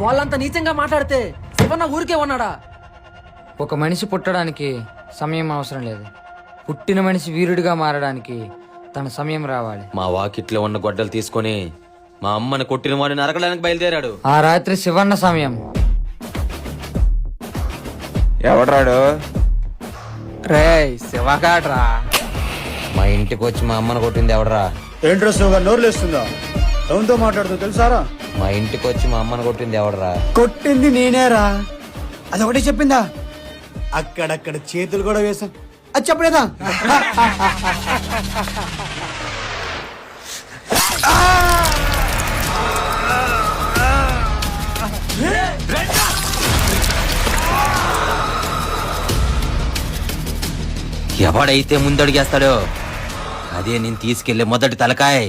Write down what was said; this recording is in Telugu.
వాళ్ళంత నీచంగా మాట్లాడితే శివన్న ఊరికే ఉన్నాడా? ఒక మనిషి పుట్టడానికి సమయం అవసరం లేదు. పుట్టిన మనిషి వీరుడిగా మారడానికి తన సమయం రావాలి. మా వాకిట్లో ఉన్న గొడ్డలు తీసుకొని మా అమ్మని కొట్టిన వాడిని నరకడానికి బయలుదేరాడు. ఆ రాత్రి శివన్న సమయం. ఎవడ్రాడు? రే శివగాడ్రా. మా ఇంటికి వచ్చి మా అమ్మని కొట్టింది ఎవడరా? ఏంట్రా శివగా నోరులేస్తుందా? ఎవరితో మాట్లాడుతూ తెలుసారా? మా ఇంటికి వచ్చి మా అమ్మని కొట్టింది ఎవడరా? కొట్టింది నేనేరా. అదొకటే చెప్పిందా? అక్కడక్కడ చేతులు కూడా వేసాం. అది చెప్పలేదా? ఎవడైతే ముందడిగేస్తాడో అదే నేను తీసుకెళ్లే మొదటి తలకాయ్.